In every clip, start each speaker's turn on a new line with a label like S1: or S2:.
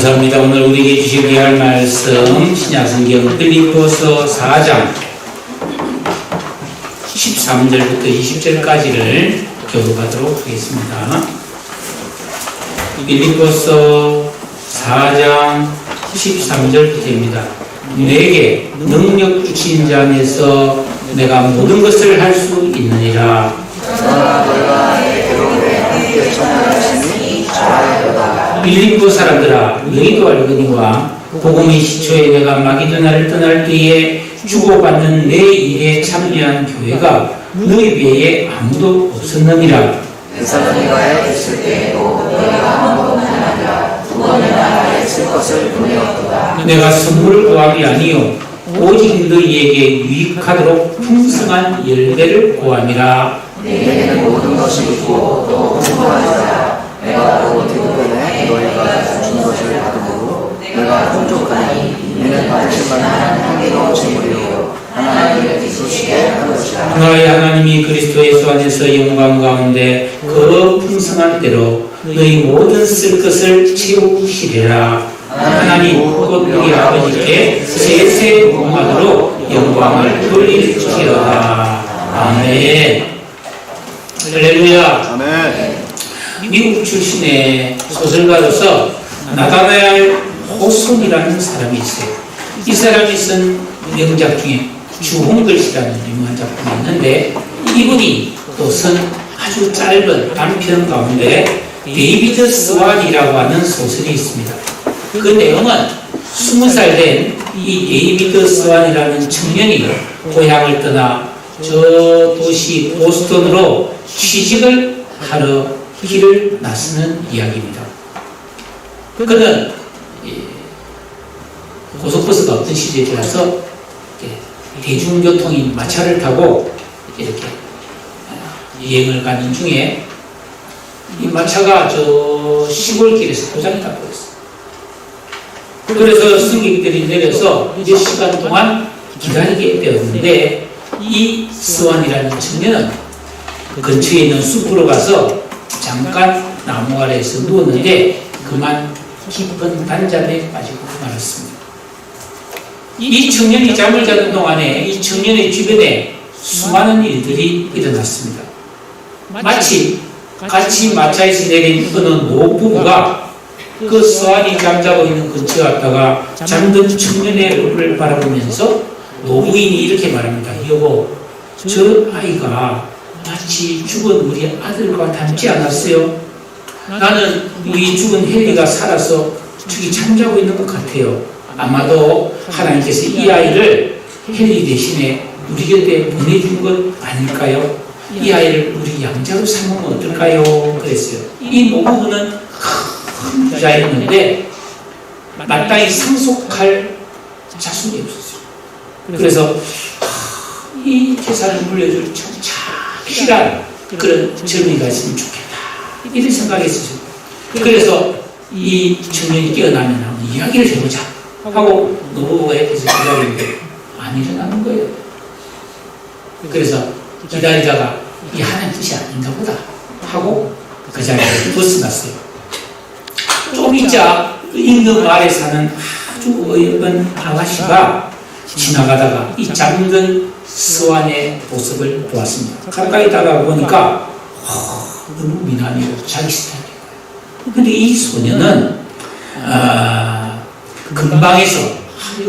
S1: 감사합니다. 오늘 우리에게 주시기 할 말씀 신약성경 빌립보서 4장 13절부터 20절까지를 교독하도록 하겠습니다. 빌립보서 4장 13절부터입니다. 내게 능력 주신 자 안에서 내가 모든 것을 할 수 있느니라. 빌립보 사람들아, 너희도 알거니와 복음의 시초에 내가 마게도냐를 떠날 때에 주고받는 내 일에 참여한 교회가 너희 외에 아무도 없었느니라.
S2: 데살로니가에 있을 때에도 너희가 아무도 없느니라. 두 번이나 나에 쓸 것을 보내었도다.
S1: 내가 선물을 구함이 아니요 오직 너희에게 유익하도록 풍성한 열매를 구함이라.
S2: 내게는 모든 것이 있고 또 풍성하니라. 내가 또 대부분에 너희가 준 것을 받음으로 내가 풍족하니 이는 받으실 만한 향기로운 제물이요 하나님을 기쁘시게 하는 것이라.
S1: 너희 하나님이 그리스도 예수 안에서 영광 가운데 그 풍성한 대로 너희 모든 쓸 것을 채우시리라. 하나님 곧 우리 아버지께 세세 무궁하도록 영광을 돌릴지어다. 아멘. 할렐루야.
S3: 아멘.
S1: 미국 출신의 소설가로서 나다나엘 호손이라는 사람이 있어요. 이 사람이 쓴 명작 중에 주홍글씨라는 유명한 작품이 있는데, 이분이 또 쓴 아주 짧은 단편 가운데 데이비드 스완이라고 하는 소설이 있습니다. 그 내용은 20살 된 이 데이비드 스완이라는 청년이 고향을 떠나 저 도시 보스턴으로 취직을 하러 길을 나서는 이야기입니다. 그는 고속버스가 없던 시절이라서 대중교통인 마차를 타고 이렇게 여행을 가는 중에 이 마차가 저 시골길에서 고장이 나버렸어요. 그래서 승객들이 내려서 몇 시간 동안 기다리게 되었는데, 이 스완이라는 청년은 그 근처에 있는 숲으로 가서 잠깐 나무 아래에서 누웠는데 그만 깊은 단잠에 빠지고 말았습니다. 이 청년이 잠을 자는 동안에 이 청년의 주변에 수많은 일들이 일어났습니다. 마치 같이 마차에서 내린 어느 노부부가 그 스완이 잠자고 있는 근처에 왔다가 잠든 청년의 얼굴을 바라보면서 노부인이 이렇게 말합니다. 여보, 저 아이가 마치 죽은 우리 아들과 닮지 않았어요? 나는 우리 죽은 헨리가 살아서 저기 잠자고 있는 것 같아요. 아마도 하나님께서 이 아이를 헨리 대신에 우리 곁에 보내준 것 아닐까요? 이 아이를 우리 양자로 삼으면 어떨까요? 그랬어요. 이 노부부는 큰 부자였는데 마땅히 상속할 자손이 없었어요. 그래서 이 재산을 물려줄 참 확실한 그런 젊은이가 있으면 좋겠다, 이런 생각했어요. 그래서 이 청년이 깨어나면 한번 이야기를 해보자 하고 노부부가 옆에서 기다리는데 안 일어나는 거예요. 그래서 기다리다가 이 하나님 뜻이 아닌가 보다 하고 그 자리에서 벗어났어요. 좀 있자 임금 아래 사는 아주 어여쁜 아가씨가 지나가다가 이 잠든 스완의 모습을 보았습니다. 가까이 다가보니까 너무 미남이고 자기 스타일인 거예요. 근데 이 소녀는 근방에서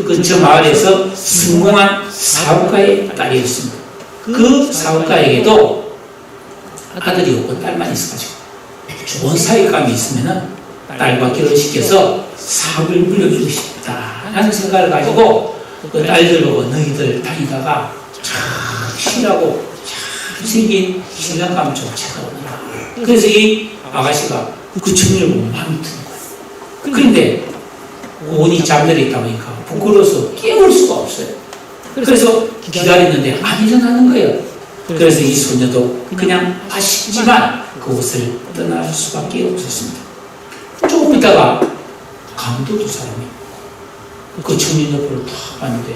S1: 근처 마을에서 성공한 사업가의 딸이었습니다. 그 사업가에게도 아들이 없고 딸만 있어가지고 좋은 사익감이 있으면 딸과 결혼시켜서 사업을 물려주고 싶다 하는 생각을 가지고 그 딸들 보고 너희들 다니다가 착실하고 잘생긴 신랑감 좀 찾아오느라. 그래서 이 아가씨가 그 청년을 보고 마음이 드는 거예요. 그런데 고은이 잠들어 있다 보니까 부끄러워서 깨울 수가 없어요. 그래서 기다리는데 안 일어나는 거예요. 그래서 이 소녀도 그냥 아쉽지만 그곳을 떠날 수밖에 없었습니다. 조금 있다가 강도 두 사람이 그 청년 옆으로 탁 봤는데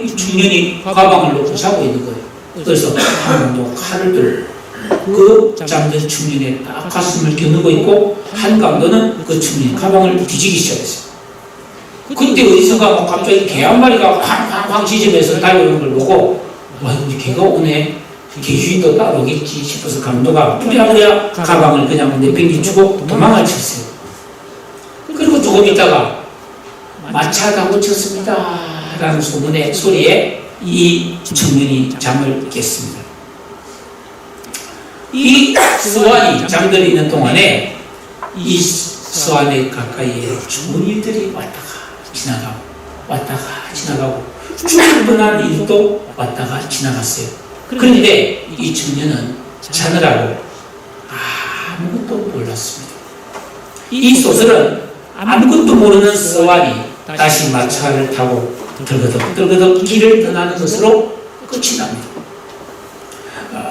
S1: 이 청년이 가방을 놓고 자고 있는 거예요. 그래서 강도 칼을 그 잠든 청년의 딱 가슴을 겨누고 있고 한 강도는 그 청년의 가방을 뒤지기 시작했어요. 그때 어디선가 뭐 갑자기 개 한 마리가 황황황 짖으면서 달려오는 걸 보고 와 이제 개가 오네, 개주인도 따라오겠지 싶어서 강도가 부랴부랴 가방을 그냥 내팽개치고 도망을 쳤어요. 그리고 조금 있다가 마차가 묻혔습니다 라는 소리에 이 청년이 잠을 깼습니다. 이 스완이 잠들어 있는 동안에 이 스완의 가까이에 좋은 일들이 왔다가 지나가고 왔다가 지나가고 죽을 뻔한 일도 왔다가 지나갔어요. 그런데 이 청년은 자느라고 아무것도 몰랐습니다. 이 소설은 아무것도 모르는 스완이 다시 마차를 타고 들그덕 길을 떠나는 것으로 끝이 납니다.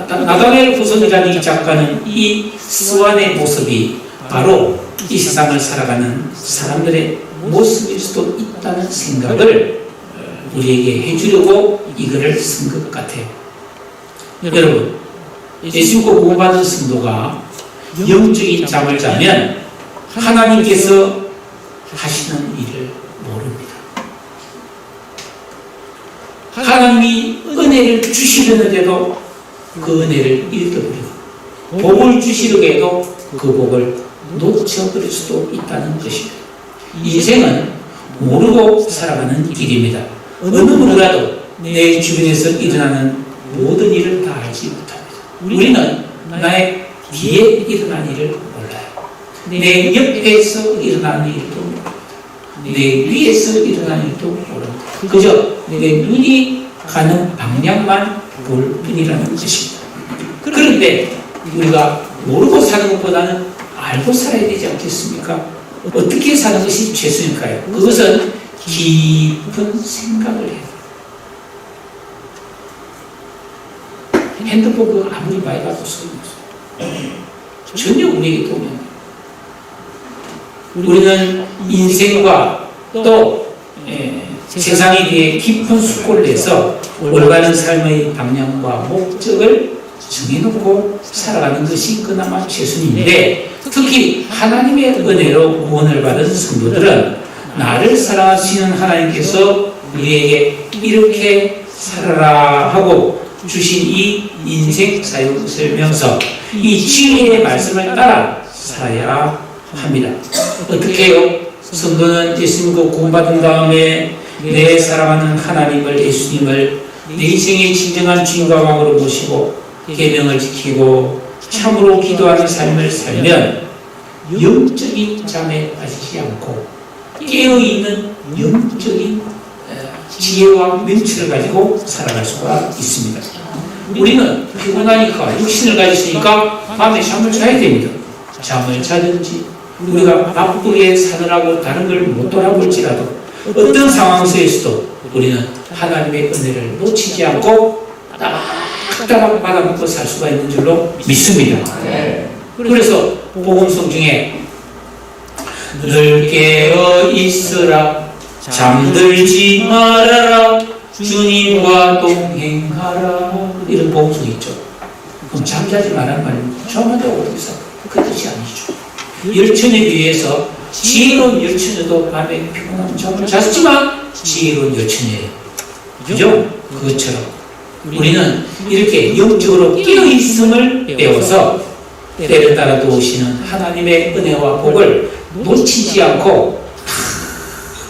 S1: 나다넬 후손이라는 이 작가는 이 스완의 모습이 바로 이 세상을 살아가는 사람들의 모습일 수도 있다는 생각을 우리에게 해주려고 이 글을 쓴 것 같아요. 여러분, 예수 믿고 구원받은 성도가 영적인 잠을 자면 하나님께서 하시는 일을 모릅니다. 하나님이 은혜를 주시려는데도 그 은혜를 잃어버리고 복을 주시려고 해도 그 복을 놓쳐버릴 수도 있다는 것입니다. 인생은 모르고 살아가는 길입니다. 어느 누구라도 내 주변에서 일어나는 모든 일을 다 알지 못합니다. 우리는 나의 뒤에 일어난 일을 몰라요. 내 옆에서 일어나는 일도 모릅니다. 내 위에서 일어나는 일도 모릅니다. 그저 내 눈이 가는 방향만 볼 뿐이라는 것입니다. 그런데 우리가 모르고 사는 것보다는 알고 살아야 되지 않겠습니까? 어떻게 사는 것이 최선일까요? 그것은 깊은 생각을 해요. 핸드폰 그 아무리 많이 봐도 소용없어요. 전혀 우리에게 도움이 안 돼요. 우리는 인생과 또 세상에 대해 깊은 숙고를 해서 올바른 삶의 방향과 목적을 정해놓고 살아가는 것이 그나마 최선인데, 특히 하나님의 은혜로 구원을 받은 성도들은 나를 사랑하시는 하나님께서 우리에게 이렇게 살아라 하고 주신 이 인생 사역을 설명서, 이 진리의 말씀을 따라 살아야 합니다. 어떻게 해요? 성도는 예수 믿고 구원받은 다음에 내 사랑하는 하나님을, 예수님을 내 인생의 진정한 주인과 왕으로 모시고 계명을 지키고 참으로 기도하는 삶을 살면 영적인 잠에 빠지지 않고 깨어있는 영적인 지혜와 명철을 가지고 살아갈 수가 있습니다. 우리는 피곤하니까 육신을 가졌으니까 밤에 잠을 자야 됩니다. 잠을 자든지 우리가 바쁘게 사느라고 다른 걸 못 돌아볼지라도 어떤 상황 속에서도 우리는 하나님의 은혜를 놓치지 않고 따닥따닥 받아먹고 살 수가 있는 줄로 믿습니다. 그래서 복음성 중에 늘 깨어 있으라, 잠들지 말아라, 주님과 동행하라, 이런 복음성이 있죠. 그럼 잠자지 말라는 말입니다. 잠만 자고 어떻게 사? 그 뜻이 아니죠. 열처녀에 비해서 지혜로운 열처녀도 밤에 피곤한 잠을 잤지만 지혜로운 열처녀예요. 그죠? 그것처럼 우리는 이렇게 영적으로 깨어있음을 배워서 때를 따라 도우시는 하나님의 은혜와 복을 놓치지 않고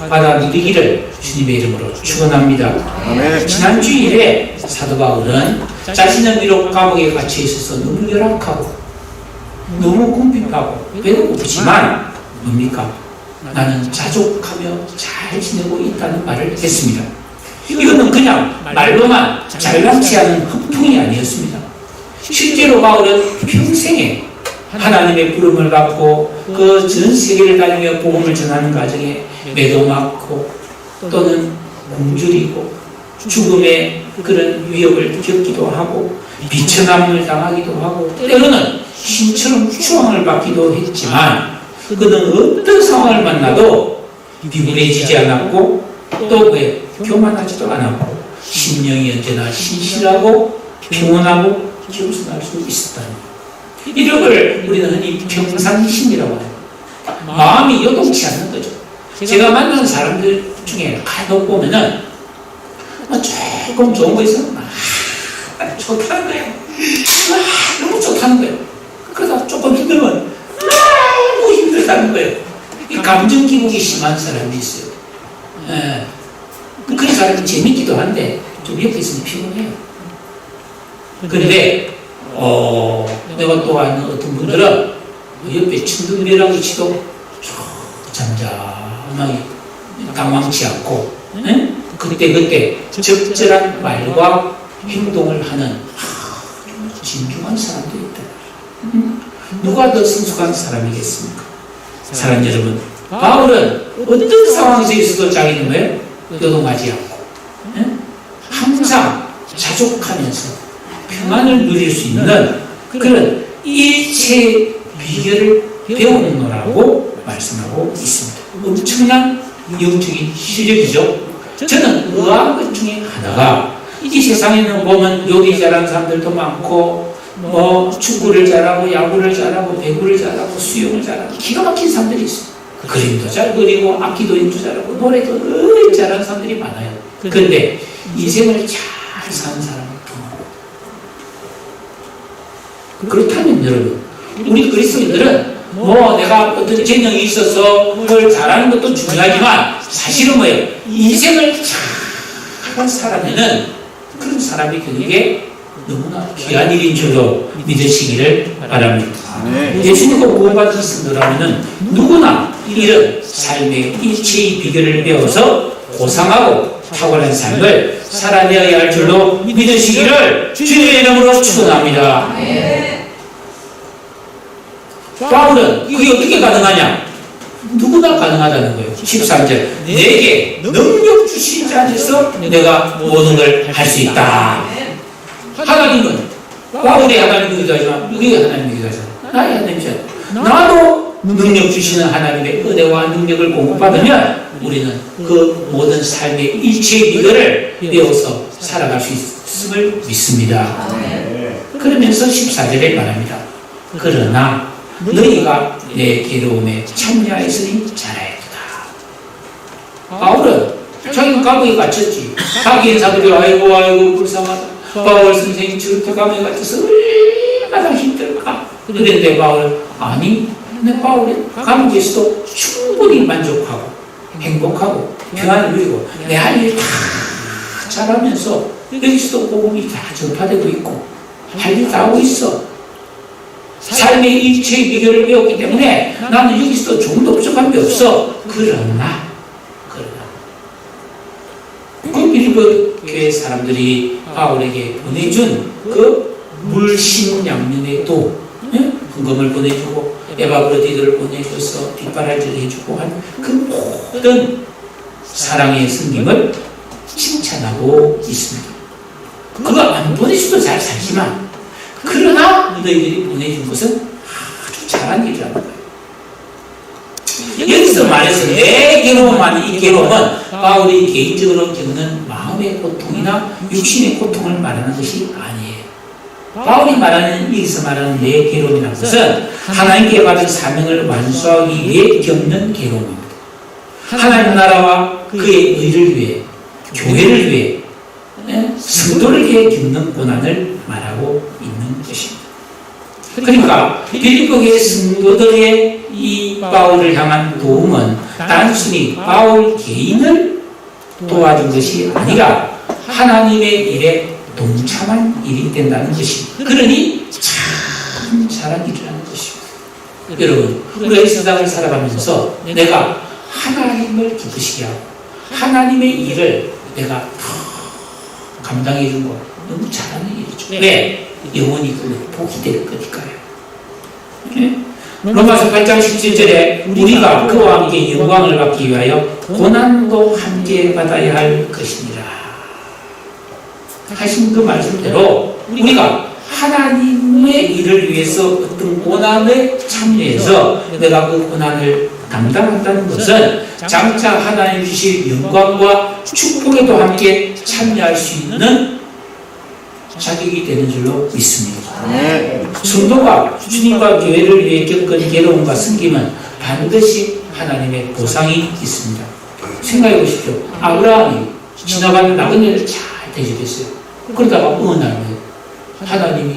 S1: 받아 누리기를 주님의 이름으로 축원합니다. 지난 주일에 사도 바울은 자신은 비록 감옥에 갇혀 있어서 너무 열악하고 너무 궁핍하고 배도 고프지만 뭡니까? 나는 자족하며 잘 지내고 있다는 말을 했습니다. 이거는 그냥 말로만 잘난치 않은 흑풍이 아니었습니다. 실제로 바울은 평생에 하나님의 부름을 받고 그 전 세계를 다니며 복음을 전하는 과정에 매도 맞고 또는 굶주리고 죽음의 그런 위협을 겪기도 하고 비천함을 당하기도 하고 때로는 신처럼 추앙을 받기도 했지만 그는 어떤 상황을 만나도 비굴해지지 않았고 또 왜 교만하지도 않았고 심령이 언제나 신실하고 평온하고 겸손할 수 있었다는 거예요. 이런 걸 우리는 흔히 평상심이라고 해요. 마음이 요동치 않는 거죠. 제가 만나는 사람들 중에 간혹 보면은 조금 좋은 거 있으면 좋다는 거예요. 너무 좋다는 거예요. 그러다 조금 힘들면 너무 힘들다는 거예요. 이 감정 기복이 심한 사람이 있어요. 예. 그런 사람이 재밌기도 한데 좀 옆에 있으면 피곤해요. 그런데 내가 또 아는 어떤 분들은 옆에 천둥벼락이 치도 잠잠하게 당황치 않고 그때 적절한 말과 행동을 하는 진중한 사람도 있다. 누가 더 성숙한 사람이겠습니까? 사랑 여러분, 바울은 어떤 상황에서 있어도 자기는 왜 요동하지 않고 항상 자족하면서 평안을 누릴 수 있는 그런 일체의 비결을 배우노라고 말씀하고 있습니다. 엄청난 영적인 실력이죠. 저는 의아한 것 중에 하나가 이 세상에는 보면 요리 잘하는 사람들도 많고 축구를 잘하고 야구를 잘하고 배구를 잘하고 수영을 잘하고 기가 막힌 사람들이 있어요. 그림도 잘 그리고 악기도 연주 잘하고 노래도 잘하는 사람들이 많아요. 그런데 인생을 잘 사는 사람은 드물어요. 그렇다면 여러분, 우리 그리스도인들은 내가 어떤 재능이 있어서 그걸 잘하는 것도 중요하지만 사실은 뭐예요? 인생을 잘 살아내는 그런 사람이 되는 게 너무나 귀한 일인 줄로 믿으시기를 바랍니다. 예수님과 구원받은 성도라면 누구나 이런 삶의 일체의 비결을 배워서 고상하고 탁월한 삶을 살아내어야 할 줄로 믿으시기를 주님의 이름으로 축원합니다. 바울은 그게 어떻게 가능하냐? 누구나 가능하다는 거예요. 13절, 내게 능력 주신 자 안에서 내가 모든 걸 할 수 있다. 하나님은 바울의 하나님이기도 하지만 우리의 하나님이기도 하잖아. 나의 하나님이잖아. 나도 능력 주시는 하나님의 은혜와 능력을 공급받으면 우리는 그 모든 삶의 일체의 비결을 배워서 살아갈 수 있음을 믿습니다. 그러면서 14절에 말합니다. 그러나 너희가 내 괴로움에 참여하였으니 잘하였다. 바울은 자기가 감옥에 갇혔지. 자기 인사들이 아이고 불쌍하다. 바울 선생님 저렇게 감옥에 갇혀서 얼마나 힘들까. 그런데 바울은 아니, 내 바울은 감옥에서도 충분히 만족하고 행복하고 평안을 누리고 내 할 일 다 잘하면서 여기서도 복음이 다 전파되고 있고 할 일 다 하고 있어. 삶의 일체의 비결을 배웠기 때문에 나는 여기서도 조금도 부족한 게 없어. 그러나 그 빌립보 교회 사람들이 바울에게 보내준 그 물신양면의 도, 헌금을 보내주고 에바브로디들을 보내줘서 뒷바라지를 해주고 한 그 모든 사랑의 성김을 칭찬하고 있습니다. 그거 안 보내줘도 잘 살지만 그러나 너희들이 보내준 것은 아주 잘한 일이라는 거예요. 여기서 말해서 내 괴로움만, 이 괴로움은 바울이 개인적으로 겪는 마음의 고통이나 육신의 고통을 말하는 것이 아니에요. 바울이 말하는, 여기서 말하는 내 괴로움이라는 것은 하나님께 받은 사명을 완수하기 위해 겪는 괴로움입니다. 하나님 나라와 그의 의를 위해, 교회를 위해, 성도를 위해 겪는 고난을 말하고 있는 것입니다. 그러니까 빌립보 교회 성도들의 이 바울을 향한 도움은 단순히 바울 개인을 도와준 것이 아니라 하나님의 일에 동참한 일이 된다는 것입니다. 그러니 참 잘한 일이라는 것입니다. 여러분, 우리가 이 세상을 살아가면서 내가 하나님을 기쁘시게 하고 하나님의 일을 내가 감당해 준 거 너무 잘하는 일이죠. 왜? 영원히 그 복이 될 거니까요. 로마서 8장 17절에 우리가 그와 함께 영광을 받기 위하여 고난도 함께 받아야 할 것이니라 하신 그 말씀대로 우리가 하나님의 일을 위해서 어떤 고난에 참여해서 내가 그 고난을 감당한다는 것은 장차 하나님 주실 영광과 축복에도 함께 참여할 수 있는 자격이 되는 줄로 믿습니다.
S2: 아멘.
S1: 성도가 주님과 교회를 위해 겪은 괴로움과 섬김은 반드시 하나님의 보상이 있습니다. 생각해 보십시오. 아브라함이 지나가는 나그네를 잘 대접했어요. 그러다가 어느 날 하나님이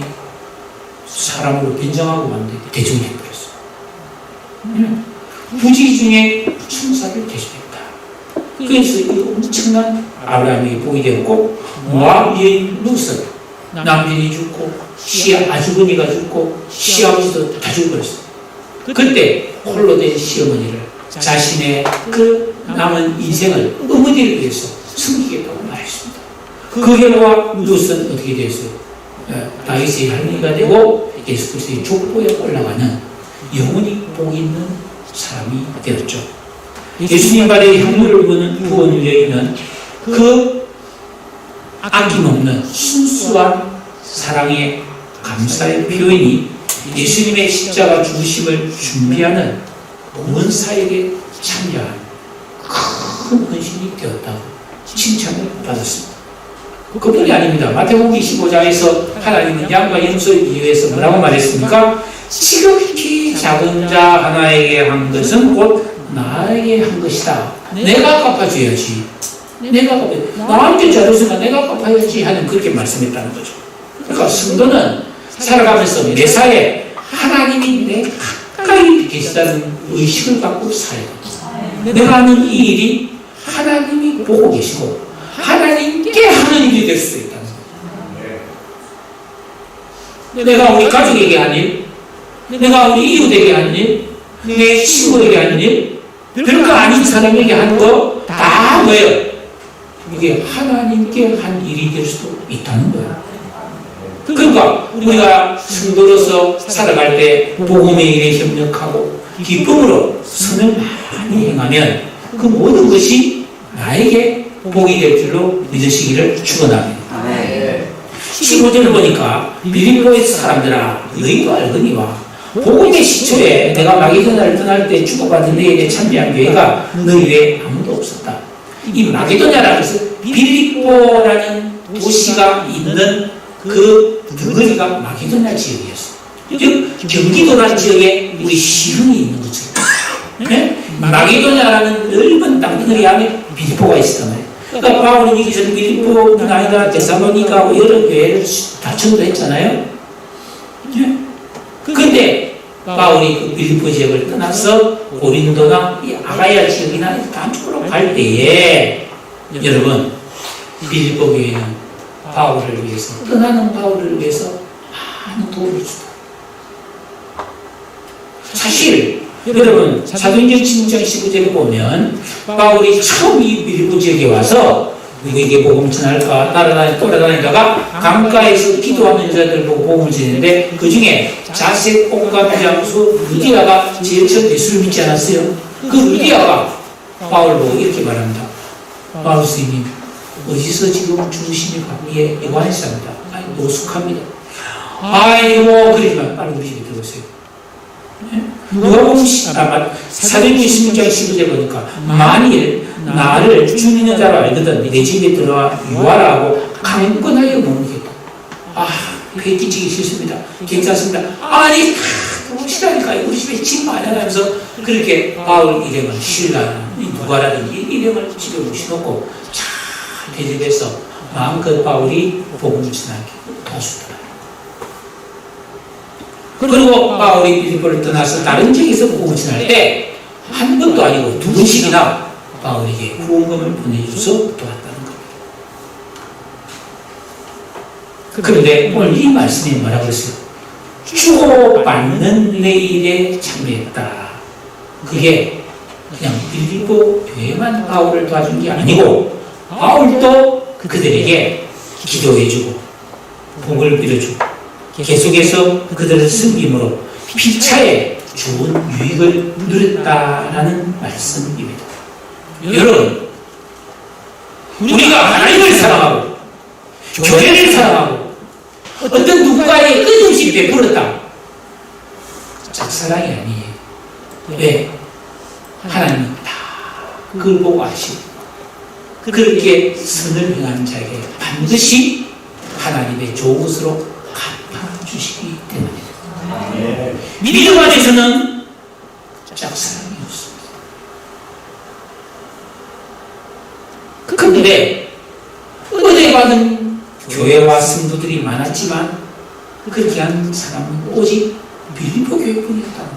S1: 사람으로 변장하고 만들게 대종해버렸어요. 부지 중에 천사를 대접했다. 그래서 이 엄청난 아브라함에게 복이 되었고, 모압 여인 룻은 남편이 죽고 아주버니가 죽고 시아버지도 다 죽어버렸어요. 그때 홀로 된 시어머니를 자신의 그 남은 인생을 어머니를 위해서 섬기겠다고 말했습니다. 그 결과 룻은 어떻게 되었어요? 다윗의 할머니가 되고 예수 그리스도의 족보에 올라가는 영원히 복 있는 사람이 되었죠. 예수님 발에 향유를 부은 여인은 그 아낌없는 순수한 사랑의 감사의 표현이 예수님의 십자가 죽으심을 준비하는 온 사역에 참여한 큰 헌신이 되었다고 칭찬을 받았습니다. 그뿐이 아닙니다. 마태복음 25장에서 하나님은 양과 염소에 비유해서 뭐라고 말했습니까? 지극히 작은 자 하나에게 한 것은 곧 나에게 한 것이다. 내가 갚아줘야지. 나한테 잘해주면 내가 갚아야지 하는 그렇게 말씀했다는 거죠. 그러니까 성도는 살아가면서 매사에 하나님이 내 가까이 계시다는 의식을 갖고 살아야 됩니다. 내가 하는 이 일이 하나님이 보고 계시고 하나님께 하는 일이 될 수 있다는 거예요. 내가 우리 가족에게 하는 일, 내가 우리 이웃에게 하는 일, 내 친구에게 하는 일, 별거 아닌 사람에게 하는 거 다 뭐예요? 이게 하나님께 한 일이 될 수도 있다는 거예요. 그러니까 우리가 성도로서 살아갈 때 복음의 일에 협력하고 기쁨으로 선을 많이 행하면 그 모든 것이 나에게 복이 될 줄로 믿으시기를 축원합니다. 15절을 보니까 빌립보의 사람들아 너희도 알거니와 복음의 시초에 내가 마게도냐를 떠날 때 주고받은 내일에 참여한 교회가 너희 외에 아무도 없었다. 이 마게도냐라는 것은 빌립보라는 도시가 있는 그 덩어리가 마게도냐 지역이었어요. 즉 경기도라는 지역에 우리 시흥이 있는 것처럼 네? 마게도냐라는 넓은 땅덩어리 안에 빌립보가 있었단 말이에요. 그러니까 바울은 여기서 빌립보뿐 아니라 데살로니가 여러 교회를 다 전도했잖아요. 그런데 바울이 그 빌립보 지역을 떠나서 고린도나 이 아가야 지역이나 다른 쪽으로 갈 때에 여러분 빌립보 교회는 바울을 위해서 떠나는 바울을 위해서 많은 도움을 주다. 사실 여러분 사도행전 16장 19절에 보면 바울이 처음 이 빌립보 지역에 와서 누구에게 복음 전할까 돌아다니다가 강가에서 기도하는 여자들 보고 복음을 전했는데 그 중에 자색 옥과 장수 루디아가 제일 처음 예수를 믿지 않았어요. 그 루디아가 바울 보고 이렇게 말합니다. 바울 스님 어디서 지금 죽으십니까? 예, 요한이랍니다. 아니 노숙합니다. 아이고 그러지만 빨리 우리 집에 들어오세요. 누가복음 사도행전 16장 15절 보니까 만일 나를 주님의 자로 알거든 내 집에 들어와 유하라 하고 강권하여 묵겠다. 그게 끼치기 싫습니다. 괜찮습니다. 아니 들어오시라니까요. 우리 집에 집 마련하면서 그렇게 바울 일행을 신라나 누가라든지 일행을 집에 모셔놓고 잘 대접해서 마음껏 바울이 복음을 전하게 도와주더라. 그리고 바울이 빌립보를 떠나서 다른 지역에서 복음을 전할 때 한 번도 아니고 두 번씩이나 바울에게 후원금을 보내줘서 도왔다는 겁니다. 그런데 오늘 이 말씀이 뭐라고 했어요? 주고받는 내 일에 참여했다. 그게 그냥 빌립보 교회만 바울을 도와준 게 아니고 바울도 그들에게 기도해주고 복을 빌어주고 계속해서 그들을 섬김으로 피차에 좋은 유익을 누렸다라는 말씀입니다. 여러분, 우리가 하나님을 사랑하고 교회를 사랑하고 어떤 누군가에게 끝없이 베풀었다. 짝사랑이 아니에요. 왜? 하나님은 다 그걸 보고 아시고 그렇게 선을 행하는 자에게 반드시 하나님의 좋은 것으로 갚아주시기 때문입니다. 믿음 안에서는 짝사랑이 없습니다. 그런데 은혜받은 교회와 성도들이 많았지만 그렇게 한 사람은 오직 빌립보 교회뿐이었다는 겁니다.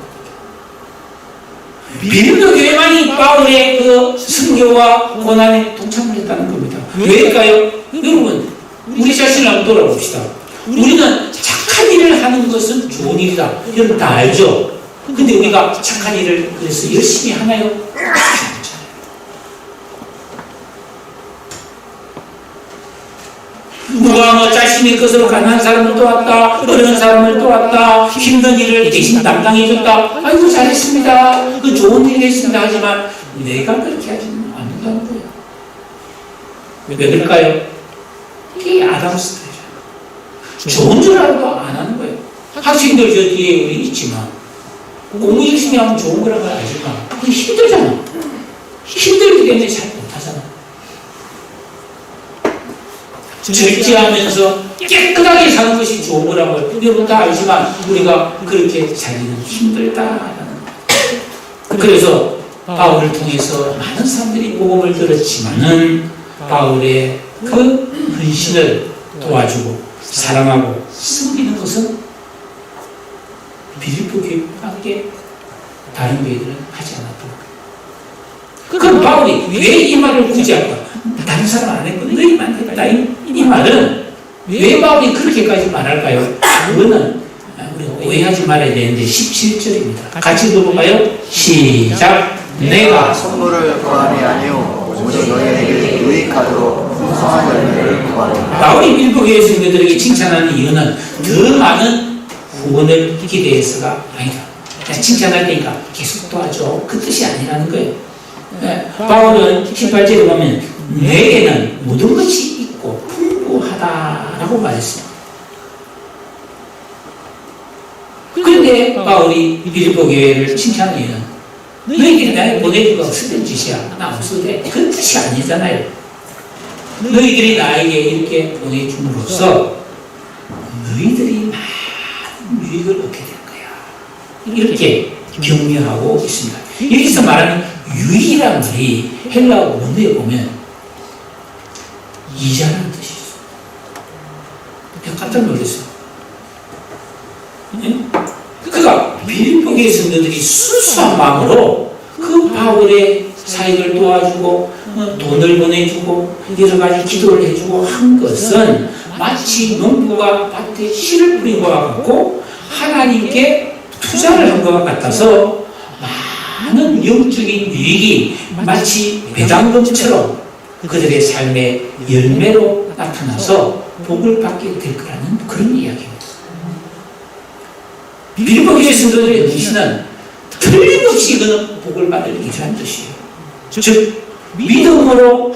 S1: 빌립보 교회만이 바울의 그 순교와 고난에 동참을 했다는 겁니다. 왜일까요? 여러분, 우리 자신을 한번 돌아봅시다. 우리는 착한 일을 하는 것은 좋은 일이다. 여러분 다 알죠? 근데 우리가 착한 일을 그래서 열심히 하나요? 누가 뭐 자신의 것으로 가난한 사람을 도왔다, 어려운 사람을 도왔다, 힘든 일을 대신 담당해줬다. 아이고 잘했습니다. 그 좋은 일을 했습니다. 하지만 내가 그렇게 하지는 않는다는 거예요. 왜 그럴까요? 이게 아담 스타일이에요. 좋은 줄 알고 안 하는 거예요. 학생들 저 뒤에 우리 있지만 공부 열심히 하면 좋은 거라고 알지만 그게 힘들잖아. 힘들기 때문에 잘 못하잖아. 절제하면서 깨끗하게 사는 것이 좋은 거라고 여러분 다 알지만 우리가 그렇게 살기는 힘들다. 그래서 바울을 통해서 많은 사람들이 복음을 들었지만은 바울의 그 헌신을 도와주고 사랑하고 섬기는 것은 빌립보 교회밖에 다른 교회들은 하지 않았다. 그럼 바울이 왜 이 말을 굳이 할까? 다른 사람 안 했고 너희만 했다. 이 말은 왜 바울이 그렇게까지 말할까요? 그거는 우리가 오해하지 말아야 되는데 17절입니다. 같이 읽어볼까요? 시작. 내가
S2: 선물을 구함이 아니요 오직 너희에게 유익하도록 풍성한 열매를 구하노라.
S1: 바울이 빌립보 교회 성도들에게 칭찬하는 이유는 더 많은 후원을 기대해서가 아니다. 그냥 칭찬할 때니까 계속 도와줘. 그 뜻이 아니라는 거예요. 바울은 18절에 보면 내게는 모든 것이 있고 풍부하다라고 말했습니다. 그런데 바울이 빌립보 교회를 칭찬하는 이유는 너희들이 나를 보내준 거 쓰던 짓이야. 나 없어도 돼. 그 뜻이 아니잖아요. 너희들이 나에게 이렇게 보내줌으로써 너희들이 많은 유익을 얻게 될 거야. 이렇게 격려하고 있습니다. 여기서 말하는 유익이라는 말이 헬라어 원어에 보면 이자라는 뜻이 있어요. 내가 깜짝 놀랐어요. 그러니까 빌립보 교회 성도들이 순수한 마음으로 그 바울의 사역을 도와주고 돈을 보내주고 여러 가지 기도를 해주고 한 것은 마치 농부가 밭에 씨를 뿌린 것과 같고 하나님께 투자를 한 것과 같아서 많은 영적인 유익이 마치 배당금처럼 그들의 삶의 열매로 나타나서 복을 받게 될 거라는 그런 이야기입니다. 빌립보 교회 성도들의 헌신은 틀림없이 그는 복을 받을 일이라는 뜻이에요. 즉 믿음으로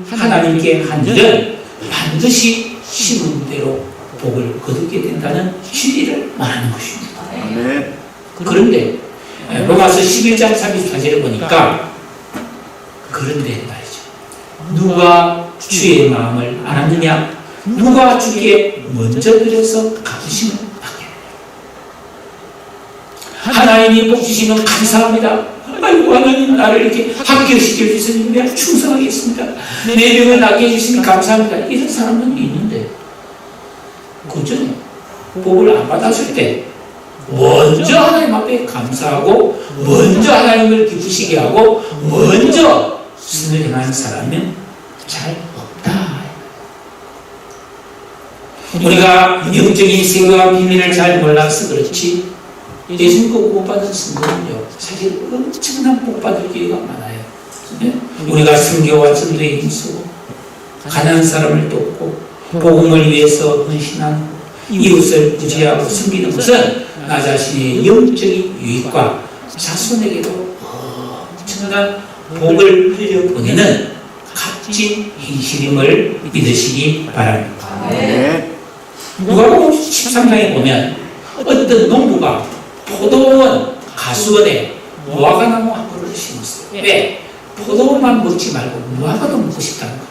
S1: 하나님께 한 일은 반드시 심은 대로 복을 거두게 된다는 진리를 말하는 것입니다.
S2: 네.
S1: 그런데 로마서 11장 34절을 보니까 그런데 말이죠. 누가 주의 마음을 알았느냐? 누가 주께 먼저 드려서 갚으심을 받게 하나님이 복 주시면 감사합니다. 아이고 하나님 나를 이렇게 합격시켜 주시니 내가 충성하겠습니다. 내 병을 낫게 해주시니 감사합니다. 이런 사람은 있는데 그 전에 복을 안 받았을 때 먼저 하나님 앞에 감사하고 먼저 하나님을 기쁘시게 하고 먼저 신을 행하는 사람은 잘 없다. 우리가 영적인 생각과 비밀을 잘 몰라서 그렇지 예수님과 복받은 성도는요 사실 엄청난 복받을 기회가 많아요. 우리가 선교와 전도에 힘쓰고 가난한 사람을 돕고 복음을 위해서 헌신하고 이웃을 구제하고 섬기는 것은 나 자신의 영적인 유익과 자손에게도 엄청난 복을 흘려보내는 값진 행실임을 믿으시기 바랍니다.
S2: 네.
S1: 누가복음 13장에 보면 어떤 농부가 포도원 가수원에 무화과나무 한 그루를 심었어요. 왜? 포도만 먹지 말고 무화과도 먹고 싶다는 거.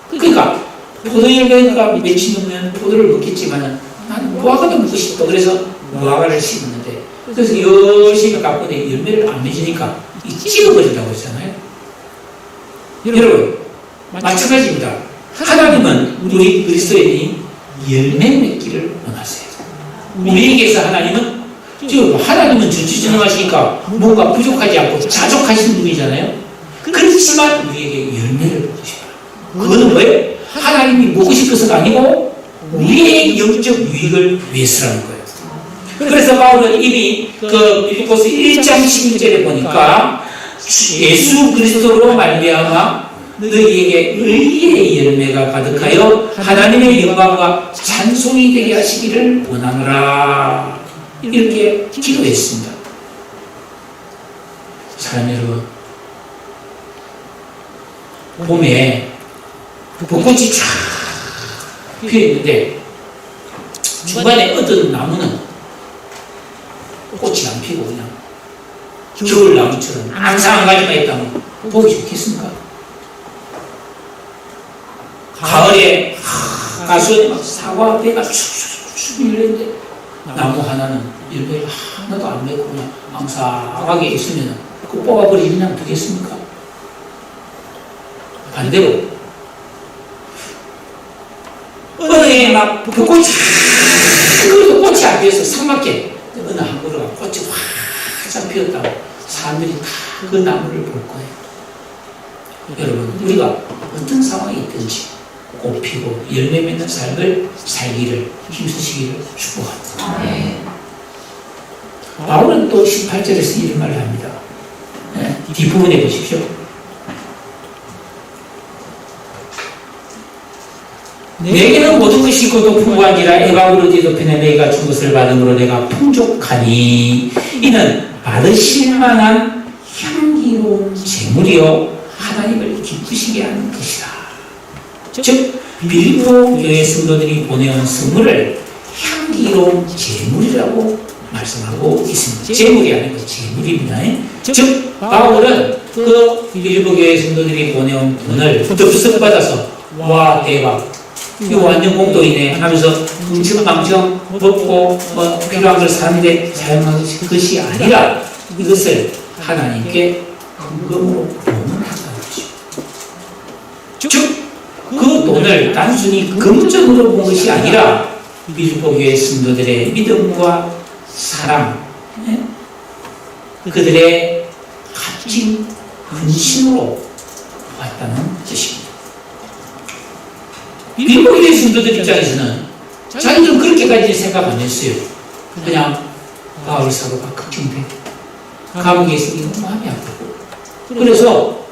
S1: 그러니까 포도 열매가 며칠 넘으면 포도를 먹겠지만 나는 무화과도 먹고 싶다. 그래서 무화과를 심었는데, 그래서 열심히 깎는데 열매를 안 맺으니까 찍어버린다고 했잖아요. 여러분, 마찬가지입니다. 하나님은 우리 그리스도인이 열매 맺기를 원하세요. 우리에게서 하나님은 전지전능하시니까 뭔가 부족하지 않고 자족하시는 분이잖아요. 그렇지만 우리에게 열매를 먹고 싶어요. 그거는 뭐예요? 하나님이 먹고 싶어서가 아니고 우리의 영적 유익을 위해서라는 거예요. 그래서 바울은 이미 빌립보서 1장 11절에 보니까 예수 그리스도로 말미암아 너희에게 의의 열매가 가득하여 하나님의 영광과 찬송이 되게 하시기를 원하노라, 이렇게 기도했습니다. 사랑 여러분, 봄에 벚꽃이 쫙 피어있는데 중간에 어떤 나무는 꽃이 안 피고 그냥 겨울나무처럼 항상 한 가지만 있다면 보기 좋겠습니까? 가을에 가수에 막 사과 배가 축축축 열리는데 나무 하나는 열매를 하나도 안 맺고 그냥 앙상하게 있으면 그 뽑아버리면 되겠습니까? 반대로 어느 해 막 벚꽃이 그래도 꽃이 안 피어서 상막게 어느 한 그루가 꽃이 활짝 피었다고 사람들이 다 그 나무를 볼 거예요. 여러분, 우리가 어떤 상황이 있든지 꽃 피고 열매 맺는 삶을 살기를 힘쓰시기를 축복합니다. 바울은 또 18절에서 이런 말을 합니다. 뒷부분에 보십시오. 내게는 모든 것이 고도 풍부하니라 에바브로디도 편에 내가 준 것을 받음으로 내가 풍족하니 이는 받으실 만한 향기로운 제물이요 하나님을 기쁘시게 하는 것이다. 즉 빌립보 교회 성도들이 보내온 선물을 향기로운 제물이라고 말씀하고 있습니다. 제물이 아니고 제물입니다. 즉 바울은 그 빌립보 교회 성도들이 보내온 돈을 덥석 받아서 와 대박, 이거 완전 공동이네 하면서 흥청망청 먹고 필요한 걸 사는데 사용하는 것이 아니라 이것을 하나님께 헌금으로 봉헌한다는 것이죠. 즉 그 돈을 단순히 금전으로 본 것이 아니라 빌립보 교회 성도들의 믿음과 사랑, 그들의 값진 헌신으로 왔다는 뜻입니다. 빌립보 교회 성도들 입장에서는 자기들은 그렇게까지 생각 안 했어요. 그냥 바울 사도가 걱정돼, 감옥에 있으니 마음이 아프고, 그래서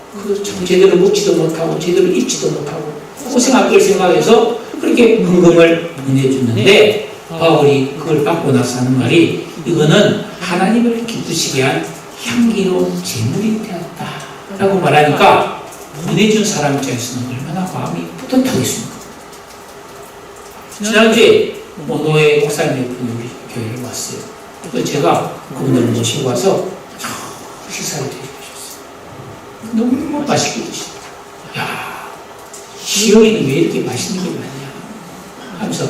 S1: 제대로 먹지도 못하고 제대로 입지도 못하고 고생할 걸 생각해서 그렇게 헌금을 보내주는데, 바울이 그걸 받고 나서 하는 말이 이거는 하나님을 기쁘시게 한 향기로운 제물이 되었다 라고 말하니까 보내준 사람 입장에서는 얼마나 마음이 뿌듯하겠습니까? 지난주에 노예 목사님의 분이 우리 교회를 왔어요. 그래서 제가 그분을 모시고 와서 식사를 드셔주셨어요. 너무 맛있게 드시더라고요. 야, 시영이는 왜 이렇게 맛있는 게 많냐 하면서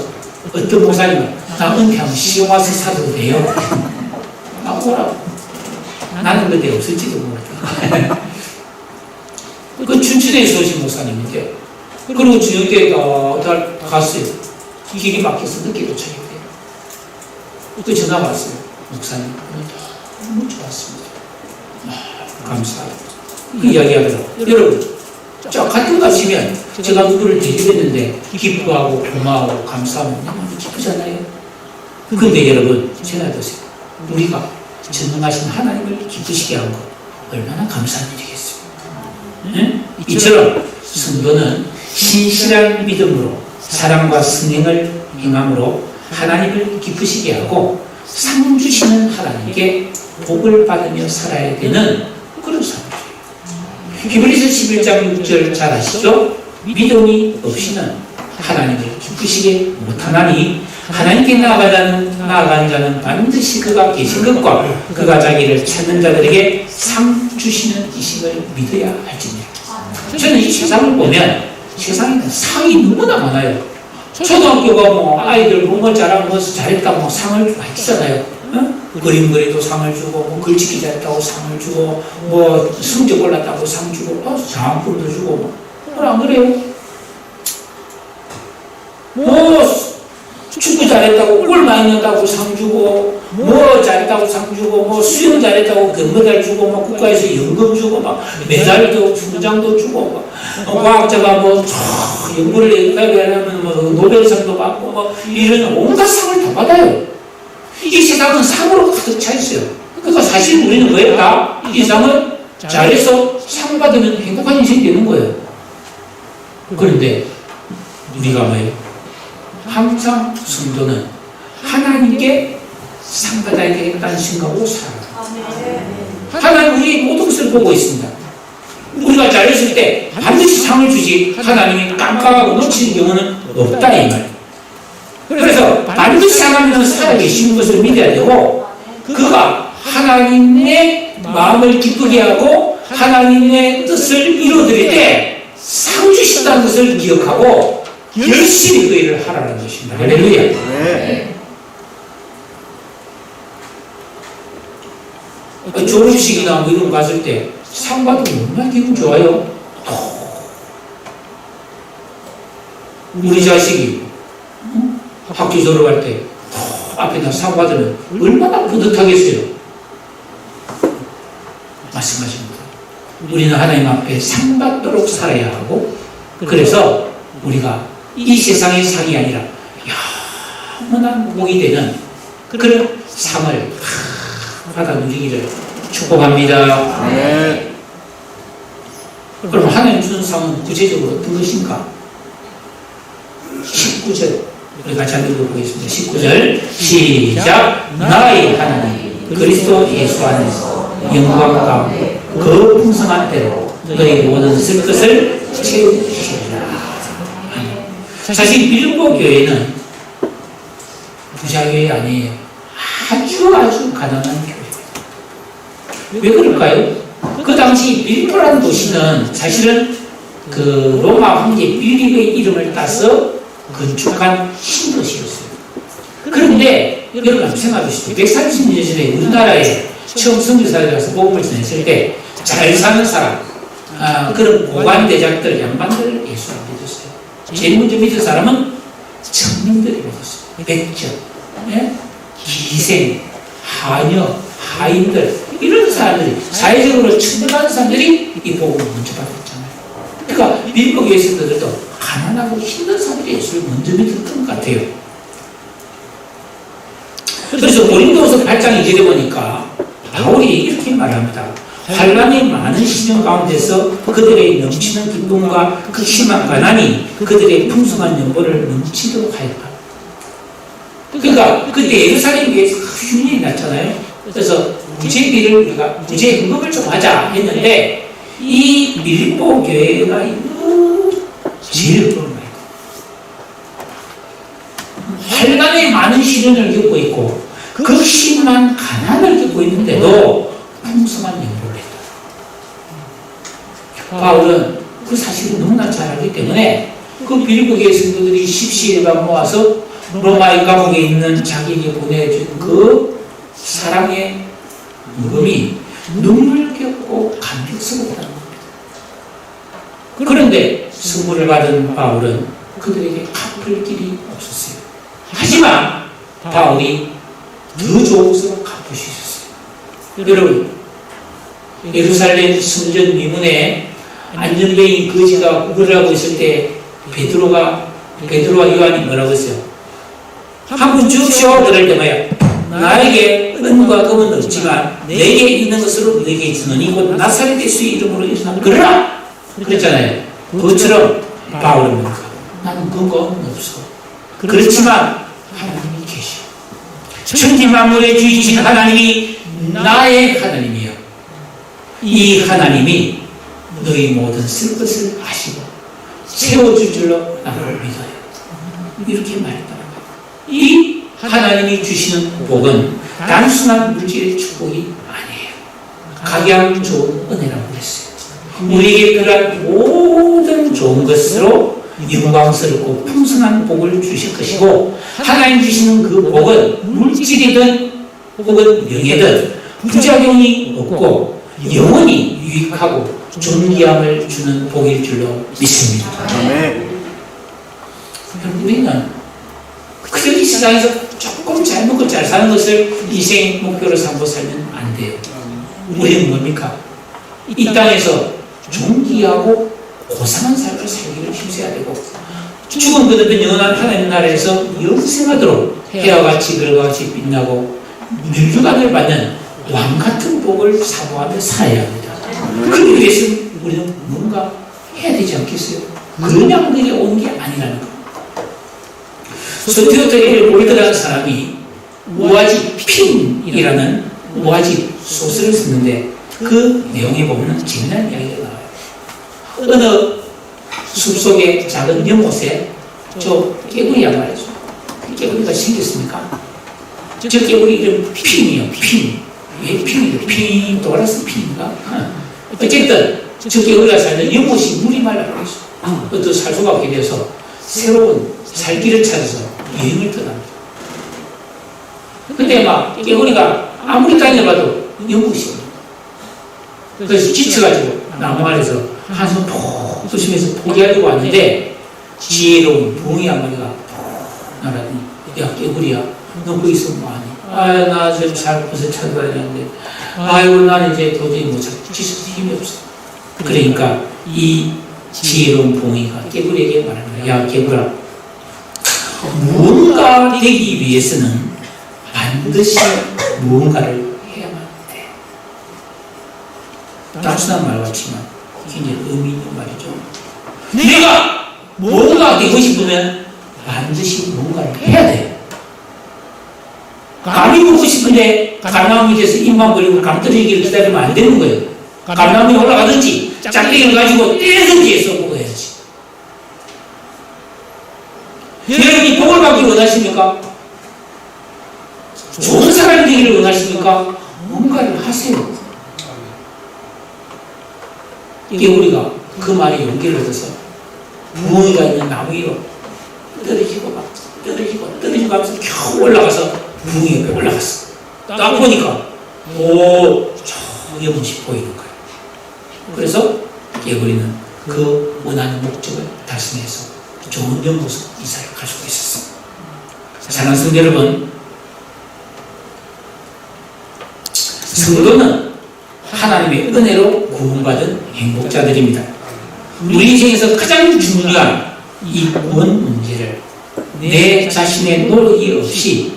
S1: 어떤 목사님은 나 은퇴하면 시영 와서 사도 돼요? 아, 오라고. 나는 그때 없을지도 모르겠다. 그 춘천에서 오신 목사님인데, 그리고 저녁에 다 갔어요. 길이 막혀서 늦게 도착했대요. 또 전화 왔어요. 목사님, 너무 좋았습니다. 감사합니다. 그 이야기 하더라고요. 여러분, 가끔 가시면 제가 누구를 데려했는데 기뻐하고 고마워하고 감사하면 너무 기쁘잖아요. 근데 여러분, 생각해보세요. 우리가 전능하신 하나님을 기쁘시게 한 것 얼마나 감사한 일이겠습니까? 이처럼 성도는 신실한 믿음으로 사랑과 승행을 행함으로 하나님을 기쁘시게 하고 상 주시는 하나님께 복을 받으며 살아야 되는 그런 사람이에요. 히브리서 11장 6절 잘 아시죠? 믿음이 없이는 하나님을 기쁘시게 못하나니 하나님께 나아가는 자는 반드시 그가 계신 것과 그가 자기를 찾는 자들에게 상 주시는 지식을 믿어야 할지니라. 저는 이 세상을 보면 세상에는 상이 너무나 많아요. 초등학교가 뭐 아이들 공부 잘하고 뭐 잘했다 뭐 상을 많이 주잖아요. 그림 그리도 상을 주고 뭐 글짓기 잘했다고 상을 주고 뭐 성적 올랐다고 상 주고 장학금도 주고 뭐 안 그래요? 뭐 축구 잘했다고 골 많이 넣었다고 상 주고 뭐 잘했다고 상 주고 뭐 수영 잘했다고 금메달 주고 뭐 국가에서 연금 주고 막 메달도 훈장도 주고 과학자가 뭐 연구를 여기까지 하려면 뭐 노벨상도 받고 뭐 이런 온갖 상을 다 받아요. 이 세상은 상으로 가득 차 있어요. 그러니까 사실 우리는 왜 다 이 상을 잘해서 상 받으면 행복한 인생이 되는 거예요. 그런데 우리가 뭐예요? 항상 성도는 하나님께 상 받아야 되겠다는 생각으로 살아요. 하나님 우리 모든 것을 보고 있습니다. 우리가 잘했을 때 반드시 상을 주지 하나님이 깜깜하고 놓치는 경우는 없다 이 말이에요. 그래서 반드시 하나님은 살아계시는 것을 믿어야 되고 그가 하나님의 마음을 기쁘게 하고 하나님의 뜻을 이루어드릴 때 상 주신다는 것을 기억하고 열심히 그 일을 하라는 것입니다. 할렐루야.
S2: 네.
S1: 졸업식이나 뭐 이런 거 갔을 때 상 받으면 얼마나 기분 좋아요. 우리 자식이 학교 졸업할 때 앞에다 상 받으면 얼마나 뿌듯하겠어요. 말씀하십니다. 우리는 하나님 앞에 상 받도록 살아야 하고 그래서 우리가 이 세상의 상이 아니라 영원한 복이 되는 그런 상을 받아 누리기를 축복합니다.
S2: 네.
S1: 그럼 하나님 주는 상은 구체적으로 어떤 것인가? 19절 우리 같이 한번 읽어보겠습니다. 19절 시작. 나의 하나님 그리스도 예수 안에서 영광 가운데 그 풍성한 대로 너희 모든 쓸 것을 채우시리라. 사실 빌립보 교회는 부자 교회 아니에요. 아주 가난한 교회입니다. 왜 그럴까요? 그 당시 빌립보라는 도시는 사실은 그 로마 황제 빌립의 이름을 따서 건축한 신도시였어요. 그런데 여러분 한번 생각해 보시죠. 130년 전에 우리나라에 처음 선교사를 가서 복음을 전했을 때 잘 사는 사람, 그런 고관대작들, 양반들 예수 안 믿었어요. 제일 먼저 믿은 사람은 청년들이 믿었어요. 백전, 기생, 하녀, 하인들 이런 사람들이 사회적으로 천대받은 사람들이 이 복음을 먼저 받았잖아요. 그러니까 빌립보 교회 성도들도 가난하고 힘든 사람들이 예수를 먼저 믿었던 것 같아요. 그래서 고린도서 8장 2절에 보니까 바울이 이렇게 말합니다. 환난이 많은 시련 가운데서 그들의 넘치는 기쁨과 그 심한 가난이 그들의 풍성한 연보를 넘치도록 하였다. 그러니까 그때 예루살렘 교회에서 흉년이 났잖아요. 그래서 부재비를 우리가 부재 헌금을 좀 하자 했는데 이 빌립보 교회가 제일 헌금을 많이 했고 환난에 많은 시련을 겪고 있고 극심한 가난을 겪고 있는데도 풍성한 연보를 했다. 바울은 그 사실을 너무나 잘 알기 때문에 그 빌립보 교회 성도들이 십시일반 모아서 로마의 감옥에 있는 자기에게 보내준 그 사랑의 무금이 눈물겹고 감격스럽다는 겁니다. 그런데 선물을 받은 바울은 그들에게 갚을 길이 없었어요. 하지만 바울이 더 좋은 것으로 갚을 수 있었어요. 여러분, 예루살렘 성전 미문에 안전뱅이 거지가 구걸을 하고 있을 때 베드로와 요한이 뭐라고 했어요? 한번 주십시오. 그럴 때 뭐야? 나에게 은과 금은 없지만 내게 있는 것으로 너에게 주노니 곧 나사렛 예수의 이름으로 일어나 그러라! 그랬잖아요. 그것처럼 바울은 뭐니까? 나는 그거 없어. 그렇지만 하나님이 계셔. 천지 만물의 주이신 하나님이 나의 하나님이요. 이 하나님이 너희 모든 쓸 것을 아시고 채워줄 줄로 나를 믿어요. 이렇게 말했다는 거예요. 이 하나님이 주시는 복은 단순한 물질의 축복이 아니에요. 각양 좋은 은혜라고 그랬어요. 우리에게 필요한 모든 좋은 것으로 영광스럽고 풍성한 복을 주실 것이고, 하나님 주시는 그 복은 물질이든 혹은 명예든 부작용이 없고 영원히 유익하고 존귀함을 주는 복일 줄로 믿습니다.
S2: 아멘.
S1: 우리는 그저 이 세상에서 조금 잘 먹고 잘 사는 것을 인생의 목표로 삼고 살면 안 돼요. 우리는 뭡니까? 이 땅에서 존귀하고 고상한 삶을 살기를 힘써야 되고, 죽음 끝없는 영원한 하나님 나라에서 영생하도록 해와 같이 별과 같이 빛나고 멸류관을 받는 왕같은 복을 사모하며 살아야 합니다. 그러기 위해서 우리는 뭔가 해야 되지 않겠어요? 그냥 우리에게 온 게 아니라는 것. 소티오토에 보이드라는 사람이 우아집 핀이라는 우아집 소설을 썼는데, 그 내용에 보면 재미난 이야기가 나와요. 어느 숲속의 작은 연못에 저 개구리가 말이죠. 개구리가 생겼습니까? 저 개구리 이름 핀이에요. 핀. 왜 핀이에요? 핀, 도라스 핀인가? 어쨌든 저 개구리가 살던 연못이 물이 말라버렸어. 또 살 수가 없게 돼서 새로운 살길을 찾아서 여행을 떠납니다. 근데 막 개구리가 아무리 다녀봐도 연못이 없어요. 그래서 지쳐가지고 나무 아래서 한숨 푹 쉬면서 포기하려고 왔는데, 지혜로운 붕이 한 마리가 날아더니, 야 개구리야, 너 거기서 뭐하니? 아, 나 지금 잘 곳을 찾아가야 되는데, 아이고 나는 이제 도저히 못 찾고 지쳐서 힘이 없어. 그러니까 이 지혜로운 붕이가 개구리에게 말합니다. 야 개구라, 무언가 되기 위해서는 반드시 무언가를 해야만 돼. 단순한 말 같지만 굉장히 의미 있는 말이죠. 내가 뭔가 되고 싶으면 반드시 뭔가를 해야 돼. 감이 먹고 싶은데 감나무 밑에서 입만 벌리고 감 떨어지기를 기다리면 안 되는 거예요. 감나무에 올라가든지 짝대기를 가지고 때리든지 해서 먹어야지. 여러분이 복을 받기 원하십니까? 좋은 사람이 되기를 원하십니까? 뭔가를 하세요. 개구리가 그 말에 용기를 얻어서 부엉이가 있는 나무 위로 떨어지고 막 떨어지고 하면서 겨우 올라가서 부엉이 옆에 올라갔어. 딱 보니까 저 연못이 보이는 거예요. 그래서 개구리는 그 원하는 목적을 달성해서 좋은 연못으로 이사를 갈 수가 있었습니다. 사랑하는 성도 여러분, 성도는 하나님의 은혜로 구원받은 행복자들입니다. 우리 인생에서 가장 중요한 이 구원 문제를 내 자신의 노력이 없이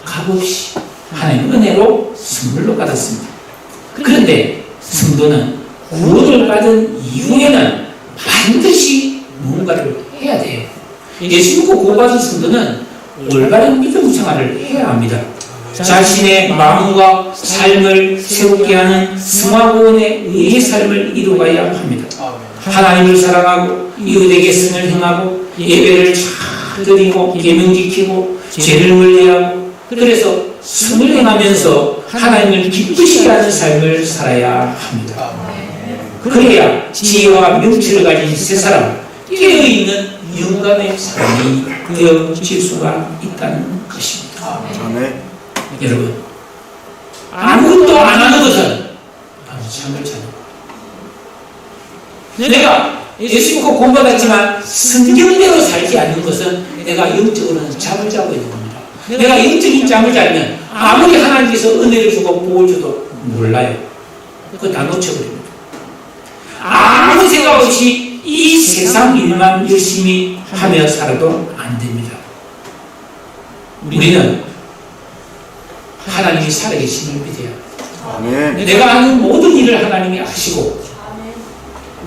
S1: 값없이 하나님의 은혜로 선물로 받았습니다. 그런데 성도는 구원을 받은 이후에는 반드시 무언가를 해야 돼요. 예수 믿고 구원받은 성도는 올바른 믿음 생활을 해야 합니다. 자신의 마음과 삶을 새롭게 하는 성화구원의 의의 삶을 이루어가야 합니다. 하나님을 사랑하고 이웃에게 선을 행하고 예배를 잘 드리고 계명 지키고 죄를 멀리하고, 그래서 선을 행하면서 하나님을 기쁘시게 하는 삶을 살아야 합니다. 그래야 지혜와 명철을 가진 세 사람, 깨어있는 영감의 삶이 되어질 수가 있다는 것입니다.
S2: 아멘.
S1: 여러분, 아무것도 안 하는 것은 바로 참을자는 거예요. 내가 예수 믿고 공부받았지만 성경대로 살지 않는 것은 내가 영적으로는 잠을 자고 있는 겁니다. 내가 영적인 잠을 자면 아무리 하나님께서 은혜를 주고 복을 줘도 몰라요. 그거 다 놓쳐버립니다. 아무 생각 없이 이 세상 일만 열심히 하며 살아도 안 됩니다. 우리는 하나님이 살아계심을 믿어야 합니다.
S2: 아멘.
S1: 내가 하는 모든 일을 하나님이 아시고,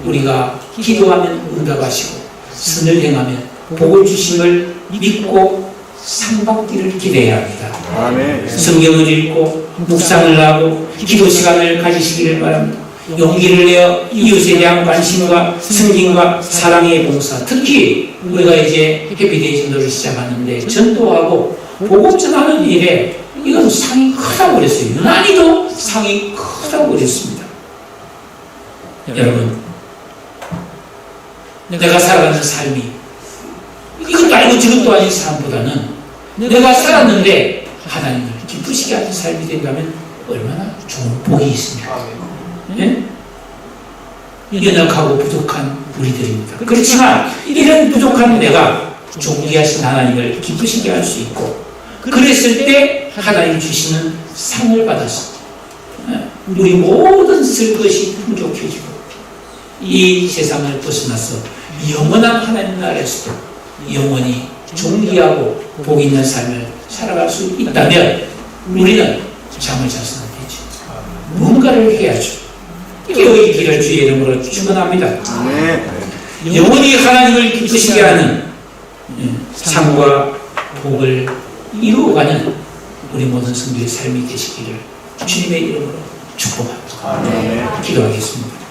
S1: 우리가 기도하면 응답하시고 선을 행하면 복을 주심을 믿고 상받기를 기대해야 합니다.
S2: 아멘.
S1: 성경을 읽고 묵상을 하고 기도 시간을 가지시기를 바랍니다. 용기를 내어 이웃에 대한 관심과 섬김과 사랑의 봉사, 특히 우리가 이제 해피데이 전도를 시작하는데 전도하고 복음 전하는 일에 이건 상이 크다고 그랬어요. 유난히도 상이 크다고 그랬습니다. 여러분, 내가 살아가는 삶이 이것도 아니고 저것도 아닌 삶보다는 내가 살았는데 하나님을 기쁘시게 하는 삶이 된다면 얼마나 좋은 복이 있습니까? 예? 연약하고 부족한 우리들입니다. 그렇지만 이런 부족한 내가 존귀하신 하나님을 기쁘시게 할 수 있고, 그랬을 때 하나님 주시는 상을 받아서 우리 모든 쓸 것이 풍족해지고 이 세상을 벗어나서 영원한 하나님 나라에서도 영원히 존귀하고 복 있는 삶을 살아갈 수 있다면 우리는 잠을 자서는 되죠. 뭔가를 해야죠. 깨어있기를 주의 이름으로 축원합니다. 영원히 하나님을 기쁘시게 하는 상과 복을 이루어가는 우리 모든 성도의 삶이 되시기를 주님의 이름으로 축복합니다. 기도하겠습니다.